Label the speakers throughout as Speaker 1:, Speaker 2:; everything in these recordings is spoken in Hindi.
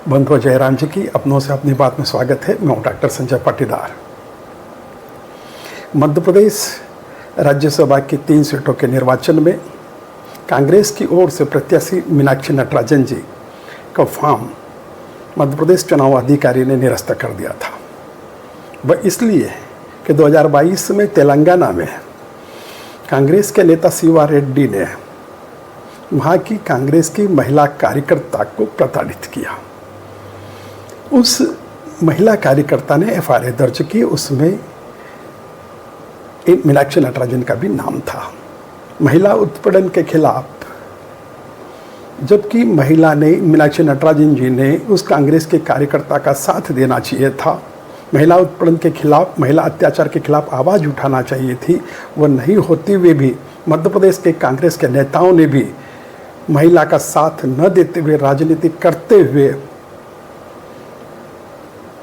Speaker 1: बंधुओं जयराम जी की अपनों से अपनी बात में स्वागत है। मैं हूँ डॉक्टर संजय पाटीदार। मध्य प्रदेश राज्यसभा की 3 सीटों के निर्वाचन में कांग्रेस की ओर से प्रत्याशी मीनाक्षी नटराजन जी का फॉर्म मध्य प्रदेश चुनाव अधिकारी ने निरस्त कर दिया था। वह इसलिए कि 2022 में तेलंगाना में कांग्रेस के नेता शिवा रेड्डी ने वहाँ की कांग्रेस की महिला कार्यकर्ता को प्रताड़ित किया। उस महिला कार्यकर्ता ने एफआईआर दर्ज की, उसमें मीनाक्षी नटराजन का भी नाम था। महिला उत्पीड़न के खिलाफ जबकि महिला ने मीनाक्षी नटराजन जी ने उस कांग्रेस के कार्यकर्ता का साथ देना चाहिए था, महिला उत्पीड़न के खिलाफ, महिला अत्याचार के खिलाफ आवाज़ उठाना चाहिए थी, वह नहीं होते हुए भी मध्य प्रदेश के कांग्रेस के नेताओं ने भी महिला का साथ न देते हुए, राजनीति करते हुए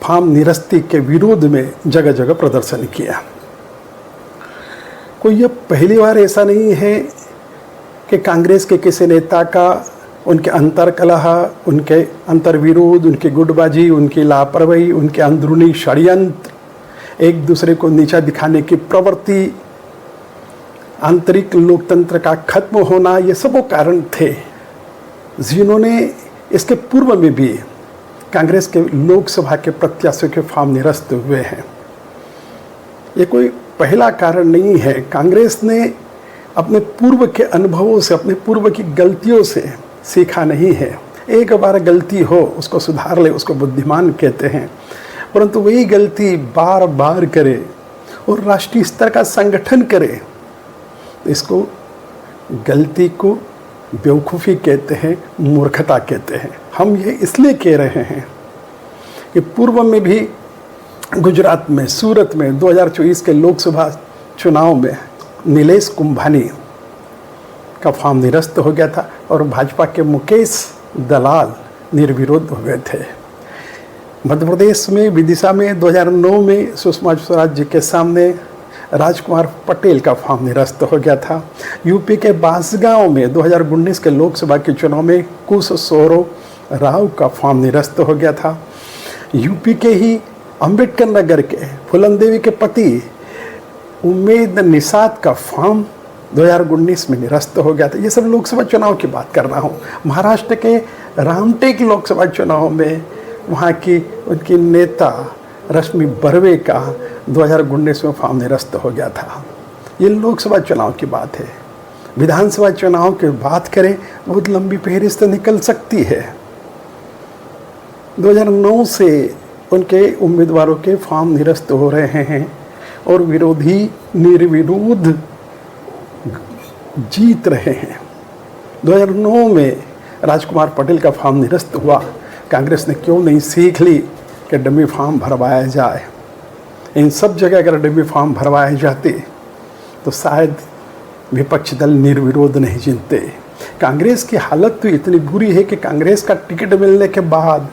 Speaker 1: फॉर्म निरस्ती के विरोध में जगह जगह प्रदर्शन किया। कोई ये पहली बार ऐसा नहीं है कि कांग्रेस के किसी नेता का उनके अंतर कलह, उनके अंतर विरोध, उनकी गुटबाजी, उनकी लापरवाही, उनके अंदरूनी षड्यंत्र, एक दूसरे को नीचा दिखाने की प्रवृत्ति, आंतरिक लोकतंत्र का खत्म होना, ये सब वो कारण थे जिन्होंने इसके पूर्व में भी कांग्रेस के लोकसभा के प्रत्याशियों के फॉर्म निरस्त हुए हैं। ये कोई पहला कारण नहीं है। कांग्रेस ने अपने पूर्व के अनुभवों से, अपने पूर्व की गलतियों से सीखा नहीं है। एक बार गलती हो उसको सुधार ले, उसको बुद्धिमान कहते हैं, परंतु वही गलती बार बार करे और राष्ट्रीय स्तर का संगठन करे, इसको गलती को बेवकूफ़ी कहते हैं, मूर्खता कहते हैं। हम ये इसलिए कह रहे हैं कि पूर्व में भी गुजरात में, सूरत में 2024 के लोकसभा चुनाव में नीलेश कुंभानी का फॉर्म निरस्त हो गया था और भाजपा के मुकेश दलाल निर्विरोध हो गए थे। मध्य प्रदेश में विदिशा में 2009 में सुषमा स्वराज जी के सामने राजकुमार पटेल का फॉर्म निरस्त हो गया था। यूपी के बांसगांव में 2019 के लोकसभा के चुनाव में कुश सोरो राव का फॉर्म निरस्त हो गया था। यूपी के ही अंबेडकर नगर के फूलन देवी के पति उम्मेद निषाद का फॉर्म 2019 में निरस्त हो गया था। ये सब लोकसभा चुनाव की बात कर रहा हूँ। महाराष्ट्र के रामटेक लोकसभा चुनाव में वहाँ की उनकी नेता रश्मि बर्वे का 2019 में फॉर्म निरस्त हो गया था। ये लोकसभा चुनाव की बात है। विधानसभा चुनाव की बात करें, बहुत लंबी फहरिस्त निकल सकती है। 2009 से उनके उम्मीदवारों के फॉर्म निरस्त हो रहे हैं और विरोधी निर्विरोध जीत रहे हैं। 2009 में राजकुमार पटेल का फॉर्म निरस्त हुआ। कांग्रेस ने क्यों नहीं सीख ली कि डमी फॉर्म भरवाया जाए। इन सब जगह अगर डमी फॉर्म भरवाए जाते तो शायद विपक्षी दल निर्विरोध नहीं जीतते। कांग्रेस की हालत तो इतनी बुरी है कि कांग्रेस का टिकट मिलने के बाद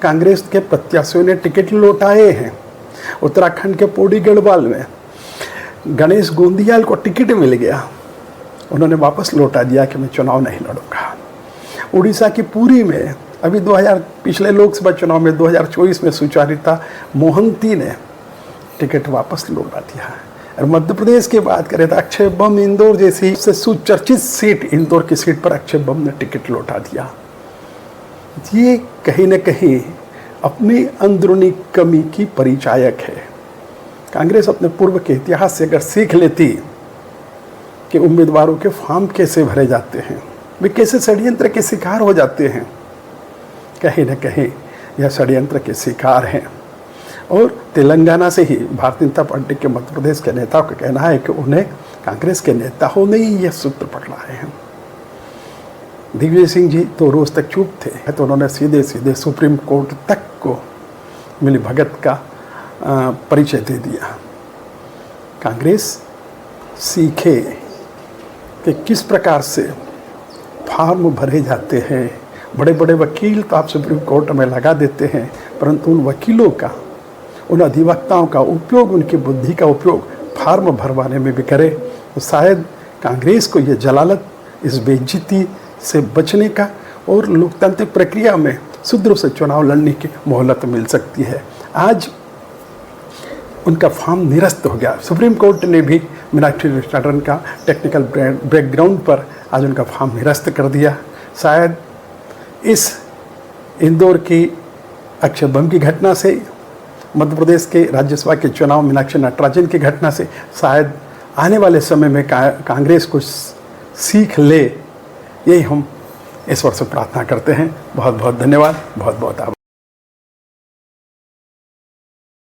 Speaker 1: कांग्रेस के प्रत्याशियों ने टिकट लौटाए हैं। उत्तराखंड के पौड़ी गढ़वाल में गणेश गोंदियाल को टिकट मिल गया, उन्होंने वापस लौटा दिया कि मैं चुनाव नहीं लड़ूंगा। उड़ीसा की पुरी में अभी पिछले लोकसभा चुनाव में 2024 में सुचारिता मोहंती ने टिकट वापस लौटा दिया। और मध्य प्रदेश की बात करें तो अक्षय बम इंदौर जैसी से सुचर्चित सीट, इंदौर की सीट पर अक्षय बम ने टिकट लौटा दिया। ये कहीं न कहीं अपनी अंदरूनी कमी की परिचायक है। कांग्रेस अपने पूर्व के इतिहास से अगर सीख लेती कि उम्मीदवारों के फॉर्म कैसे भरे जाते हैं, वे कैसे षड्यंत्र के शिकार हो जाते हैं, कहीं न कहीं यह षड्यंत्र के शिकार हैं। और तेलंगाना से ही भारतीय जनता पार्टी के मध्य प्रदेश के नेताओं का कहना है कि उन्हें कांग्रेस के नेताओं ने ही यह सूत्र पकड़ाए हैं। दिग्विजय सिंह जी तो रोज़ तक चुप थे, तो उन्होंने सीधे सीधे सुप्रीम कोर्ट तक को मिली भगत का परिचय दे दिया। कांग्रेस सीखे कि किस प्रकार से फॉर्म भरे जाते हैं। बड़े बड़े वकील तो आप सुप्रीम कोर्ट में लगा देते हैं, परंतु उन वकीलों का, उन अधिवक्ताओं का उपयोग, उनकी बुद्धि का उपयोग फॉर्म भरवाने में भी करे तो शायद कांग्रेस को ये जलालत, इस बेइज्जती से बचने का और लोकतांत्रिक प्रक्रिया में शुद्र से चुनाव लड़ने की मोहलत मिल सकती है। आज उनका फॉर्म निरस्त हो गया। सुप्रीम कोर्ट ने भी मीनाक्षी नटराजन का टेक्निकल बैकग्राउंड पर आज उनका फॉर्म निरस्त कर दिया। शायद इस इंदौर की अक्षय बम की घटना से, मध्य प्रदेश के राज्यसभा के चुनाव मीनाक्षी नटराजन की घटना से शायद आने वाले समय में कांग्रेस कुछ सीख ले, यही हम ईश्वर से प्रार्थना करते हैं। बहुत बहुत धन्यवाद, बहुत बहुत आभार।